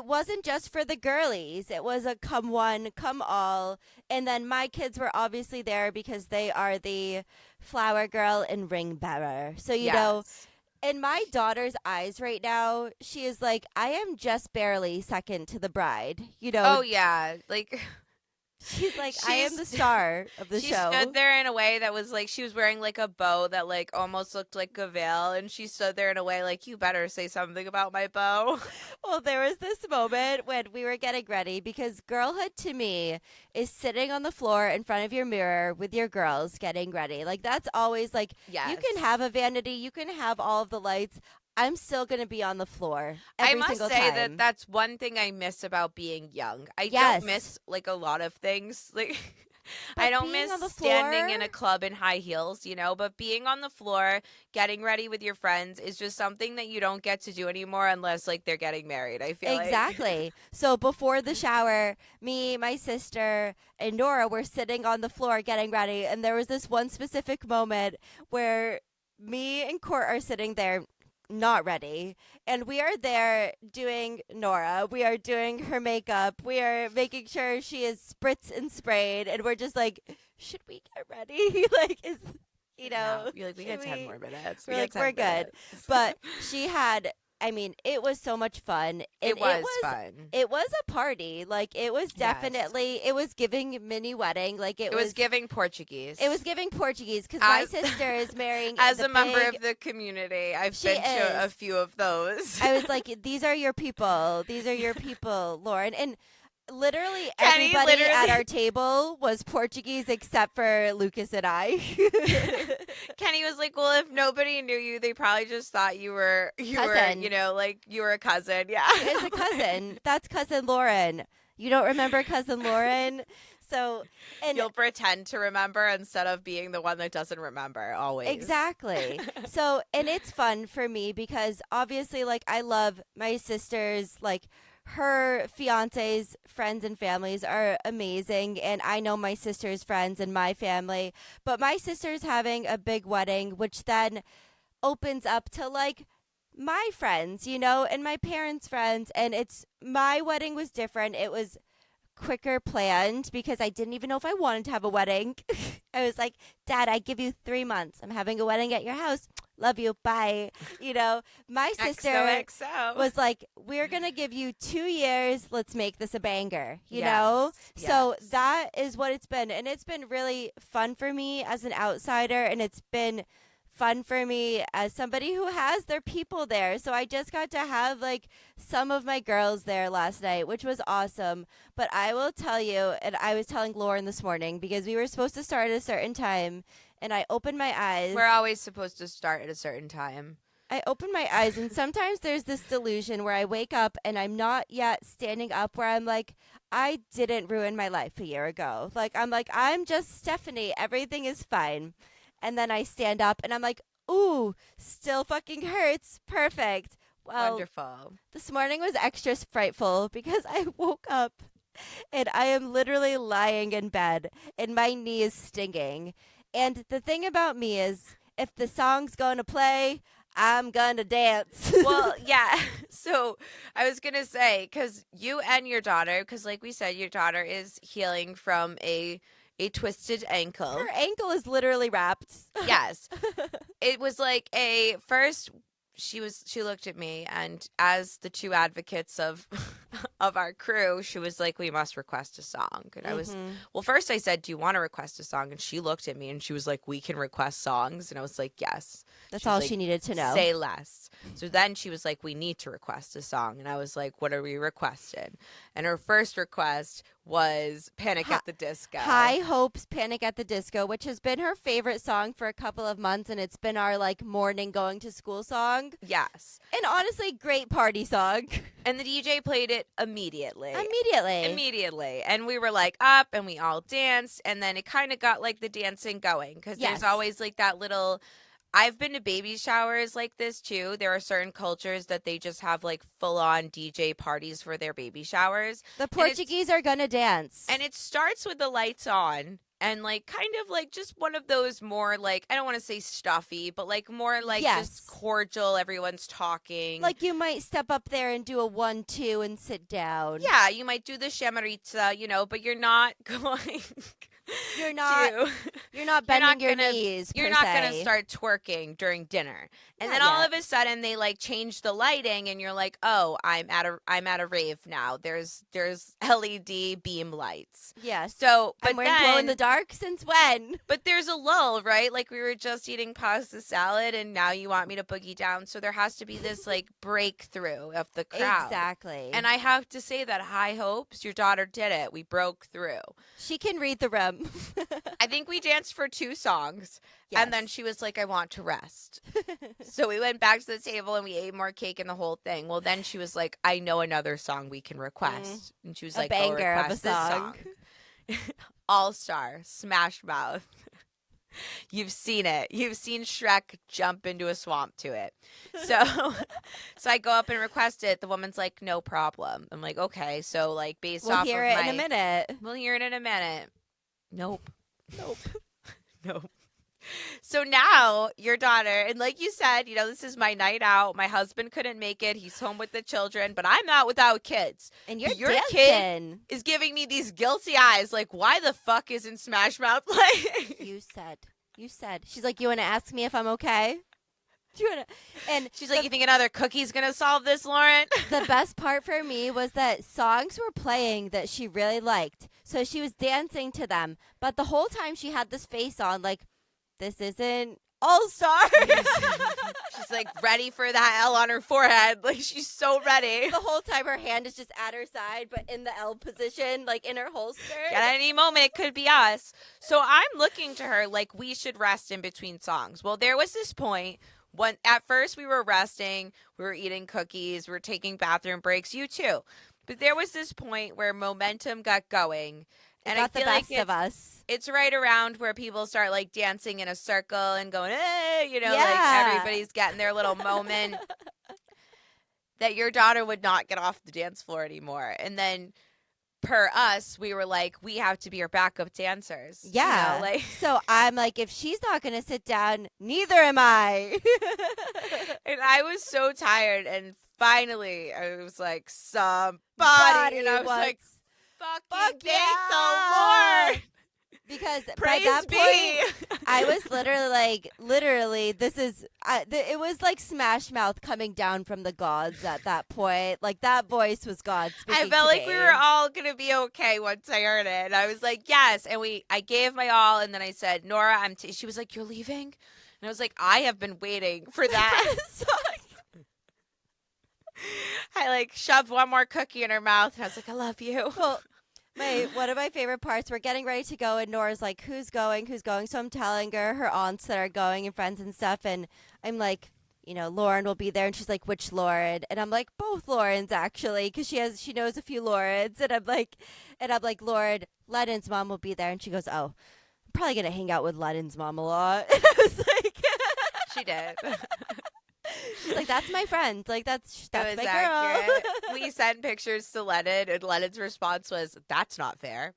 wasn't just for the girlies. It was a come one, come all. And then my kids were obviously there because they are the flower girl and ring bearer. So, you know, Yes. in my daughter's eyes right now, she is like, I am just barely second to the bride. You know, Oh yeah, like she's like, I am the star of the she show. stood there in a way that was like she was wearing like a bow that like almost looked like a veil, and she stood there in a way like, you better say something about my bow. Well, there was this moment when we were getting ready because girlhood to me is sitting on the floor in front of your mirror with your girls getting ready. Like that's always like Yes. you can have a vanity, you can have all of the lights. I'm still going to be on the floor every I must single say time. that that's one thing I miss about being young. I Yes. don't miss like a lot of things. Like But I don't being miss on the standing floor- in a club in high heels, you know, but being on the floor, getting ready with your friends is just something that you don't get to do anymore unless like they're getting married, I feel like. Exactly. So before the shower, me, my sister, and Nora were sitting on the floor getting ready. And there was this one specific moment where me and Court are sitting there not ready. And we are there doing Nora. We are doing her makeup. We are making sure she is spritz and sprayed. And we're just like, should we get ready? Like, is, you know, No, you're like, we should got 10 more minutes. We're We got like, 10 we're good. minutes. But she had, I mean, it was so much fun. And it was fun. It was a party. Like it was Yes. definitely. It was giving mini wedding. Like It was giving Portuguese. It was giving Portuguese because my As- sister is marrying. As the a member big- of the community, I've She been to a is. few of those. I was like, these are your people. These are your people, Lauren. And literally Kenny everybody at literally- our table was Portuguese except for Lucas and I. Kenny was like, well, if nobody knew you, they probably just thought you were, Cousin. you know, like you were a cousin. Yeah. She is a cousin. That's cousin Lauren. You don't remember cousin Lauren? So, and You'll pretend to remember instead of being the one that doesn't remember always. exactly. So, and it's fun for me because obviously, like, I love my sisters, like, her fiance's friends and families are amazing. And I know my sister's friends and my family. But my sister's having a big wedding, which then opens up to, like, my friends, you know, and my parents' friends. And my wedding was different. It was quicker planned because I didn't even know if I wanted to have a wedding. I was like, Dad, I give you 3 months. I'm having a wedding at your house. Love you. Bye. You know, my sister XOXO. was like, we're going to give you 2 years. Let's make this a banger, you Yes, know? So yes. that is what it's been. And it's been really fun for me as an outsider. And it's been fun for me as somebody who has their people there. So I just got to have like some of my girls there last night, which was awesome. But I will tell you, and I was telling Lauren this morning because we were supposed to start at a certain time, and I opened my eyes. We're always supposed to start at a certain time. I open my eyes, and sometimes there's this delusion where I wake up and I'm not yet standing up, where I'm like, I didn't ruin my life a year ago. I'm just Stephanie. Everything is fine. And then I stand up and I'm like, ooh, still fucking hurts. Perfect. Well, Wonderful. this morning was extra frightful because I woke up and I am literally lying in bed and my knee is stinging. And the thing about me is, if the song's going to play, I'm going to dance. Well, yeah. So I was going to say, because you and your daughter, because like we said, your daughter is healing from a twisted ankle. Her ankle is literally wrapped. Yes. It was like first she looked at me, and as the two advocates of our crew, she was like, we must request a song. And I was, well, first I said, do you want to request a song? And she looked at me and she was like, we can request songs. And I was like, yes. That's She was all like, she needed to know. Say less. So then she was like, we need to request a song. And I was like, what are we requesting? And her first request was Panic at the Disco. High Hopes Panic at the Disco, which has been her favorite song for a couple of months, and it's been our like morning going to school song. Yes. And honestly, great party song. And the DJ played it immediately. Immediately. And we were like up and we all danced, and then it kind of got like the dancing going, because Yes. there's always like that little. I've been to baby showers like this too. There are certain cultures that they just have like full on DJ parties for their baby showers. The Portuguese are gonna dance. And it starts with the lights on and like kind of like just one of those more like, I don't want to say stuffy, but like more like Yes. just cordial. Everyone's talking. like you might step up there and do a 1-2 and sit down. Yeah, you might do the chamarita, you know, but you're not going. You're not to- You're not bending your gonna- knees. You're per not se. going to start twerking during dinner. And Not then all yet. of a sudden they like change the lighting and you're like, "Oh, I'm at a rave now. There's LED beam lights." Yes. So, but I'm wearing glow in the then dark since when? but there's a lull, right? Like we were just eating pasta salad and now you want me to boogie down. So there has to be this like breakthrough of the crowd. Exactly. And I have to say that High Hopes, your daughter did it. We broke through. she can read the room. I think we danced for 2 songs. Yes. And then she was like, I want to rest. So we went back to the table and we ate more cake and the whole thing. Well, then she was like, I know another song we can request. And she was A like, banger I'll of a request this song. All Star, Smash Mouth. You've seen it. You've seen Shrek jump into a swamp to it. So so I go up and request it. The woman's like, no problem. I'm like, okay. So like based We'll off hear of it my in a minute. We'll hear it in a minute. Nope. Nope. Nope. So now your daughter, and like you said, you know, this is my night out. My husband couldn't make it. He's home with the children, but I'm not without kids. And you're Your dancing. kid is giving me these guilty eyes. Like, why the fuck isn't Smash Mouth playing? You said. She's like, you want to ask me if I'm okay? Do you want to? And She's like, you think another cookie's going to solve this, Lauren? the best part for me was that songs were playing that she really liked. So she was dancing to them. But the whole time she had this face on, like, this isn't All Star. She's like ready for that L on her forehead. Like she's so ready. The whole time her hand is just at her side, but in the L position, like in her holster. At any moment, it could be us. So I'm looking to her like we should rest in between songs. Well, there was this point when at first we were resting, we were eating cookies, we were taking bathroom breaks, you too. But there was this point where momentum got going. And got I feel the best like of us. it's right around where people start like dancing in a circle and going, hey, you know, like Yeah. everybody's getting their little moment. That your daughter would not get off the dance floor anymore. And then per us, we were like, we have to be her backup dancers. Yeah. You know, like, so I'm like, if she's not going to sit down, neither am I. and I was so tired. And finally, I was like, somebody. And I was like, fucking thank the Lord. Because Praise by that be. point, I was literally, this is, it was like Smash Mouth coming down from the gods at that point. Like that voice was God speaking I felt to like me. we were all going to be okay once I heard it. And I was like, yes. And I gave my all. And then I said, Nora, she was like, you're leaving? And I was like, I have been waiting for that. I like shoved one more cookie in her mouth. And I was like, I love you. Well, one of my favorite parts, we're getting ready to go, and Nora's like, who's going? So I'm telling her aunts that are going and friends and stuff, and I'm like, you know, Lauren will be there, and she's like, which Lauren? And I'm like, both Laurens, actually, because she knows a few Laurens, and I'm like, Lauren, Lennon's mom will be there, and she goes, oh, I'm probably going to hang out with Lennon's mom a lot. And I was like... She did. She's like, that's my friend. Like, that's my girl. Accurate. We sent pictures to Lennon, and Lennon's response was, that's not fair.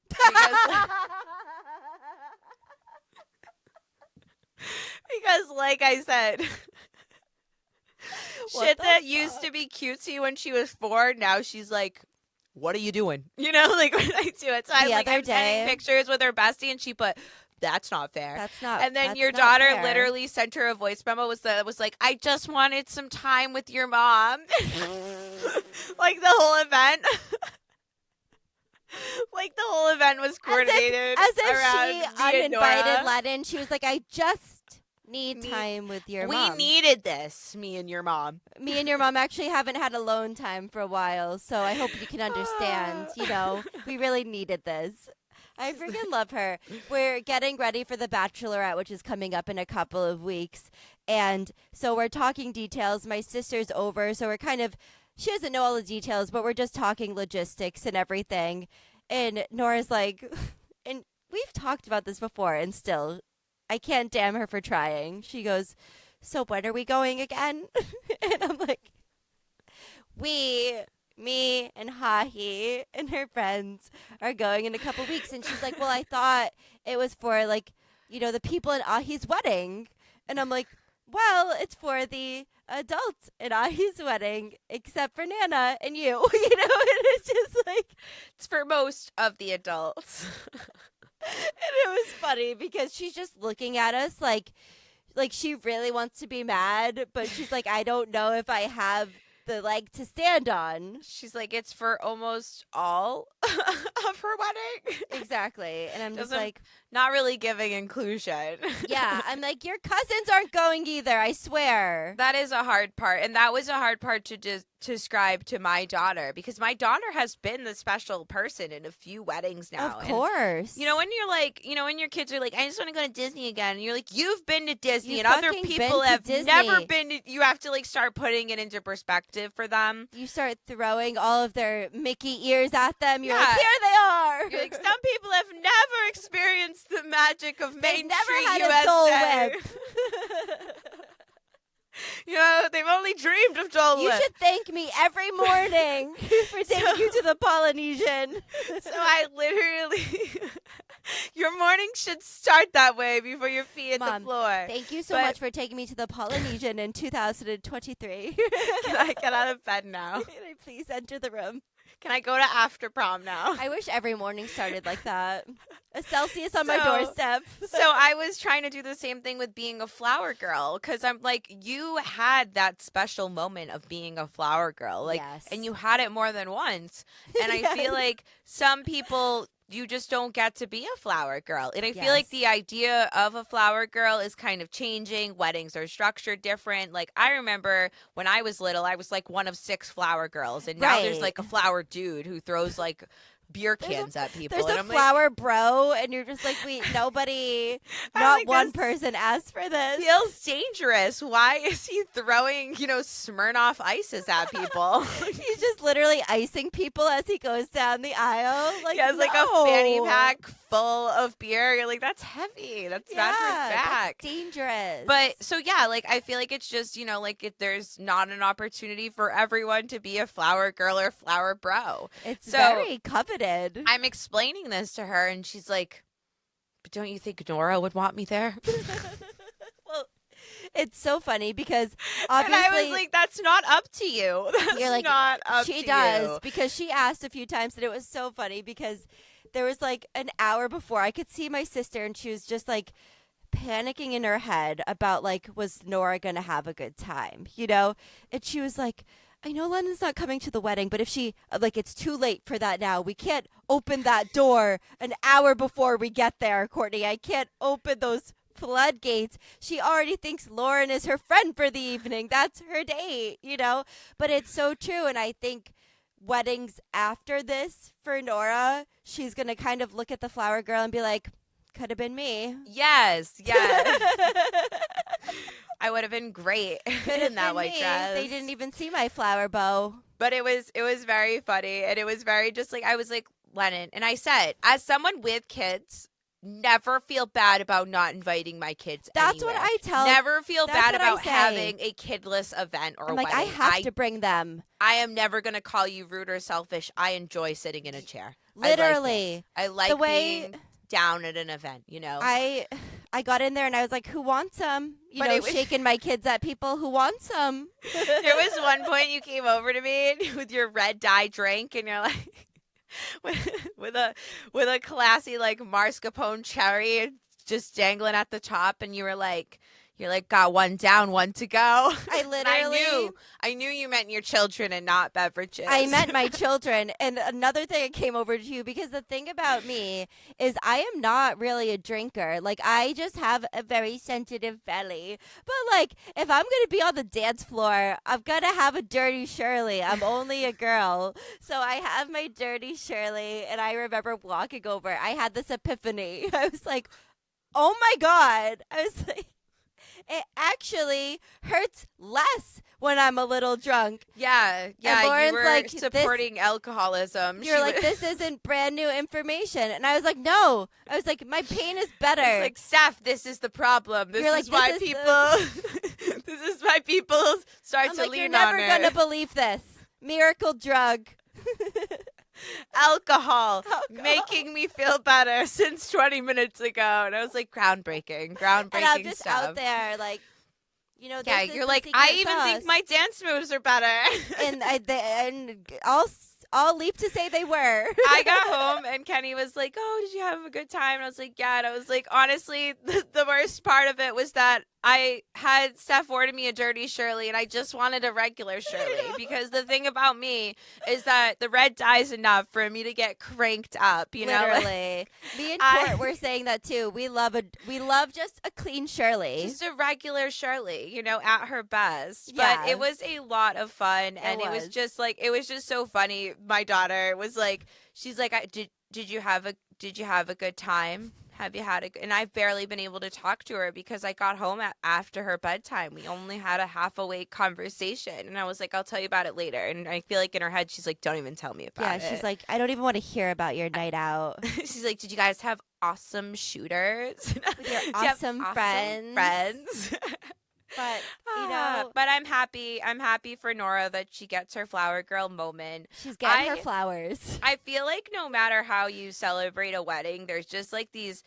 Because like I said, shit that used to be cutesy when she was 4, now she's like, what are you doing? You know, like when I do it. So I'm sending pictures with her bestie, and she put, that's not fair. That's not. And then your daughter literally sent her a voice memo that was like, I just wanted some time with your mom. Like the whole event. Like the whole event was coordinated as if around she uninvited Lennon. She was like, I just need time with your mom. We needed this, me and your mom. Me and your mom actually haven't had alone time for a while, so I hope you can understand. You know, we really needed this. I freaking love her. We're getting ready for the Bachelorette, which is coming up in a couple of weeks. And so we're talking details. My sister's over, so we're she doesn't know all the details, but we're just talking logistics and everything. And Nora's like, and we've talked about this before, and still, I can't damn her for trying. She goes, so when are we going again? And I'm like, me and Hahi and her friends are going in a couple weeks. And she's like, well, I thought it was for, like, you know, the people in Ahi's wedding. And I'm like, well, it's for the adults in Ahi's wedding, except for Nana and you. You know, and it's just like, it's for most of the adults. And it was funny because she's just looking at us like she really wants to be mad, but she's like, I don't know if I have the leg to stand on. She's like, it's for almost all of her wedding. Exactly. And I'm just like, not really giving inclusion. Yeah, I'm like, your cousins aren't going either, I swear. That is a hard part. And that was a hard part to just describe to my daughter, because my daughter has been the special person in a few weddings now. Of course. And, you know, when you're like, you know, when your kids are like, I just want to go to Disney again. And you're like, you've been to Disney, and other people have never been to, you have to like start putting it into perspective for them. You start throwing all of their Mickey ears at them. You're like, here they are. You're like, some people have never experienced the magic of Main Street, had USA. A Dole Whip. You know, they've only dreamed of Dole Whip. You should thank me every morning for taking you to the Polynesian. So I literally, your morning should start that way before your feet hit the floor. Thank you so much for taking me to the Polynesian in 2023. Can I get out of bed now? Can I please enter the room? Can I go to after prom now? I wish every morning started like that. A Celsius on my doorstep. So I was trying to do the same thing with being a flower girl, because I'm like, you had that special moment of being a flower girl, like, yes. And you had it more than once. And I feel like some people you just don't get to be a flower girl. And I feel like Yes. the idea of a flower girl is kind of changing. Weddings are structured different. Like I remember when I was little, I was like one of 6 flower girls, and now there's Right. like a flower dude who throws like beer There's cans at there's people, a and I'm like, flower bro, and you're just like, wait, nobody, I'm not like, one this person asked for this. feels dangerous. Why is he throwing, Smirnoff ices at people? He's just literally icing people as he goes down the aisle. Like, He has like a fanny no. pack full of beer. You're like, that's heavy. That's bad for his Yeah, back. that's dangerous. But so yeah, like I feel like it's just, there's not an opportunity for everyone to be a flower girl or flower bro. it's So very coveted. I'm explaining this to her, and she's like, but don't you think Nora would want me there? Well, it's so funny because And obviously I was like, that's not up to you. That's you're like, not up she to does you. because she asked a few times, and it was so funny because there was like an hour before I could see my sister, and she was just like panicking in her head about like, was Nora gonna have a good time, and she was like, I know London's not coming to the wedding, but if she like, it's too late for that now. We can't open that door an hour before we get there, Courtney. I can't open those floodgates. She already thinks Lauren is her friend for the evening. That's her date, But it's so true, and I think weddings after this for Nora, she's gonna kind of look at the flower girl and be like, could have been me. Yes. I would have been great in that white dress. They didn't even see my flower bow. But it was very funny, and it was very just like, I was like, Lennon, and I said, as someone with kids, never feel bad about not inviting my kids. That's anywhere. what I tell. Never feel that's bad what I about say. having a kidless event or I'm a like, wedding. I have to bring them. I am never gonna call you rude or selfish. I enjoy sitting in a chair. Literally. I like The way- being down at an event. I got in there and I was like, who wants some? But it was- Shaking my kids at people who want some. There was one point you came over to me with your red dye drink, and you're like, with a classy like mascarpone cherry just dangling at the top, and you're like, got one down, one to go. I And literally. I knew you meant your children and not beverages. I meant my children. And another thing I came over to you because the thing about me is I am not really a drinker. Like, I just have a very sensitive belly. But like, if I'm going to be on the dance floor, I'm going to have a dirty Shirley. I'm only a girl. So I have my dirty Shirley, and I remember walking over. I had this epiphany. I was like, oh my God. I was like, it actually hurts less when I'm a little drunk. Yeah, And Lauren's you were like, supporting alcoholism. You're like, this isn't brand new information. And I was like, no. I was like, my pain is better. It's like, Steph, this is the problem. This You're is like, why this is people this is why people start I'm to like, lean you're never on going to it. believe this. Miracle drug. Alcohol making me feel better since 20 minutes ago. And I was like, groundbreaking And I'm just stuff. out there like, Yeah, this is you're the like, secret I even sauce. think my dance moves are better. And I'll leap to say they were. I got home and Kenny was like, oh, did you have a good time? And I was like, yeah. And I was like, honestly, the worst part of it was that I had Steph order me a dirty Shirley, and I just wanted a regular Shirley because the thing about me is that the red dye is enough for me to get cranked up, you know? Literally. Me and Court were saying that too. We love just a clean Shirley. Just a regular Shirley, at her best. Yeah. But it was a lot of fun, and it was just like, it was just so funny. My daughter was like, she's like, did you have a good time? Have you had and I've barely been able to talk to her because I got home after her bedtime. We only had a half awake conversation, and I was like, I'll tell you about it later. And I feel like in her head, she's like, don't even tell me about it. Yeah, she's like, I don't even want to hear about your night out. She's like, did you guys have awesome shooters? With your Do you have awesome friends. But, but I'm happy. I'm happy for Nora that she gets her flower girl moment. she's getting her flowers. I feel like no matter how you celebrate a wedding, there's just like these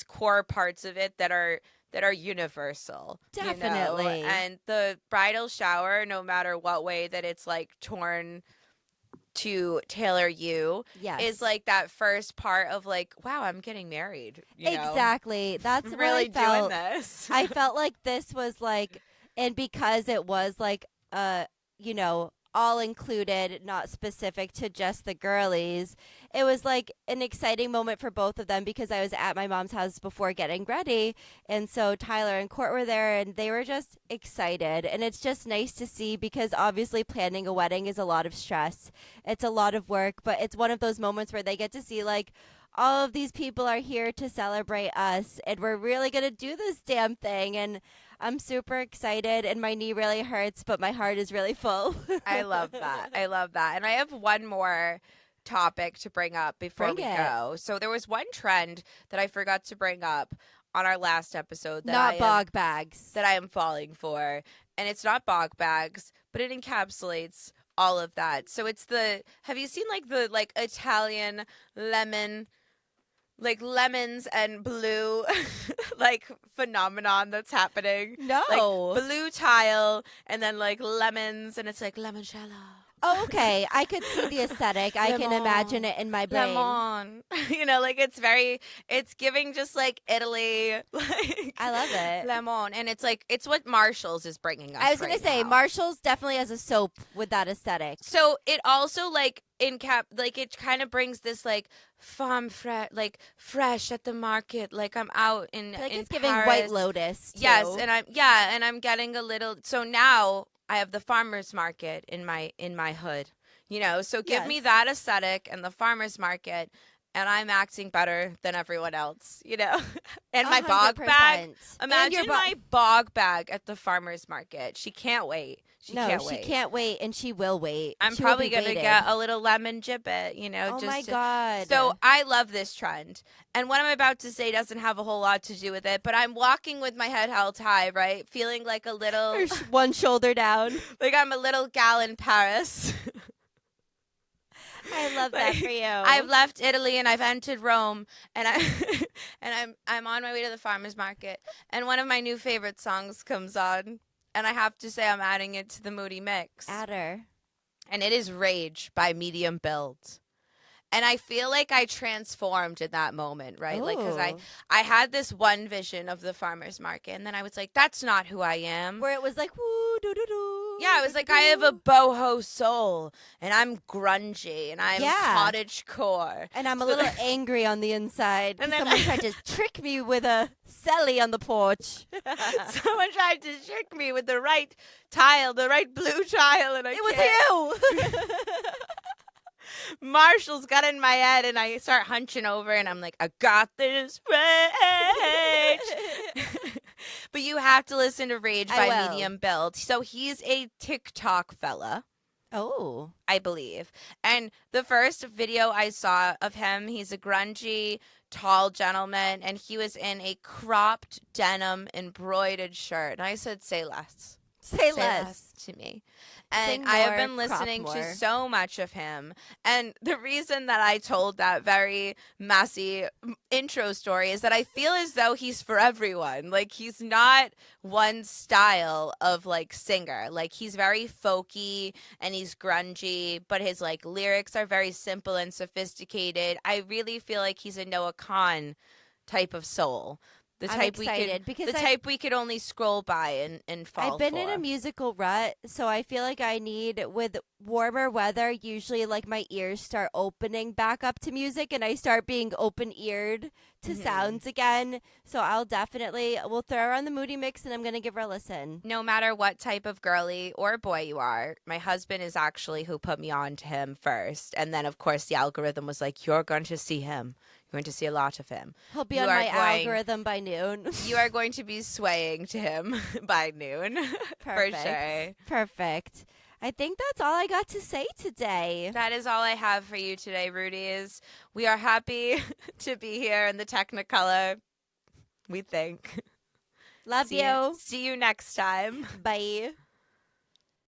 core parts of it that are universal. Definitely. And the bridal shower, no matter what way that it's like torn to tailor you, Yes. is like that first part of like, wow, I'm getting married. Exactly. That's I'm what really I felt. doing this. I felt like this was like, and because it was like, all included, not specific to just the girlies. It was like an exciting moment for both of them because I was at my mom's house before getting ready. And so Tyler and Court were there and they were just excited. And it's just nice to see because obviously planning a wedding is a lot of stress. It's a lot of work, but it's one of those moments where they get to see like, all of these people are here to celebrate us and we're really going to do this damn thing. And I'm super excited and my knee really hurts, but my heart is really full. I love that. I love that. And I have one more topic to bring up before Bring we it. go. So there was one trend that I forgot to bring up on our last episode that Not bog bags. that I am falling for. And it's not bog bags, but it encapsulates all of that. So it's have you seen like the Italian lemon, like lemons and blue like phenomenon that's happening? No. Like blue tile and then like lemons and it's like limoncello. Oh, okay. I could see the aesthetic. I can imagine it in my brain. Lemon. Like it's giving just like Italy. Like I love it. Lemon. And it's what Marshall's is bringing us. I was going to say, now. Marshall's definitely has a soap with that aesthetic. So it also like it kind of brings this like fresh at the market. Like I'm out in Like in it's giving Paris. White Lotus. Too. Yes, and I'm getting a little. So now I have the farmers market in my hood. So give me Yes. that aesthetic and the farmers market, and I'm acting better than everyone else. And my bog bag. 100%. And Imagine your my bog bag at the farmers market. She can't wait. She She can't wait, and she will wait. I'm She will probably be gonna waiting. get a little lemon gibbet, Oh just my to- God. So I love this trend. And what I'm about to say doesn't have a whole lot to do with it, but I'm walking with my head held high, right? Feeling like a little, one shoulder down. like I'm a little gal in Paris. I love that for you. I've left Italy and I've entered Rome, and I'm on my way to the farmers market, and one of my new favorite songs comes on, and I have to say I'm adding it to the moody mix. Adder. And it is Rage by Medium Build. And I feel like I transformed in that moment, right? Like, because Ooh. I had this one vision of the farmer's market, and then I was like, that's not who I am. Where it was like, woo, doo, doo, doo. Yeah, it was like, I have a boho soul, and I'm grungy, and I'm cottage core. And I'm a little angry on the inside. And And then someone tried to trick me with a celly on the porch. Someone tried to trick me with the right tile, the right blue tile, and It was you. Marshall's got in my head, and I start hunching over, and I'm like, I got this rage. But you have to listen to Rage I by will. Medium Build. So he's a TikTok fella, Oh. I believe. And the first video I saw of him, he's a grungy, tall gentleman, and he was in a cropped denim embroidered shirt. And I said, say less. Say less. To me. And Sing I have more, been crop listening more. to so much of him. And the reason that I told that very messy intro story is that I feel as though he's for everyone. Like, he's not one style of like singer. Like, he's very folky and he's grungy, but his like lyrics are very simple and sophisticated. I really feel like he's a Noah Khan type of soul. The I'm type excited because type we could only scroll by and fall I've been for. in a musical rut, so I feel like I need, with warmer weather, usually like my ears start opening back up to music and I start being open-eared to sounds again. So we'll throw her on the Moody Mix and I'm going to give her a listen. No matter what type of girly or boy you are, my husband is actually who put me on to him first. And then, of course, the algorithm was like, you're going to see him. You're going to see a lot of him. He'll be You on are my going- algorithm by noon. You are going to be swaying to him by noon. Perfect. For sure. Perfect. I think that's all I got to say today. That is all I have for you today, Rudies. We are happy to be here in the Technicolor. We think. Love you. See you next time. Bye.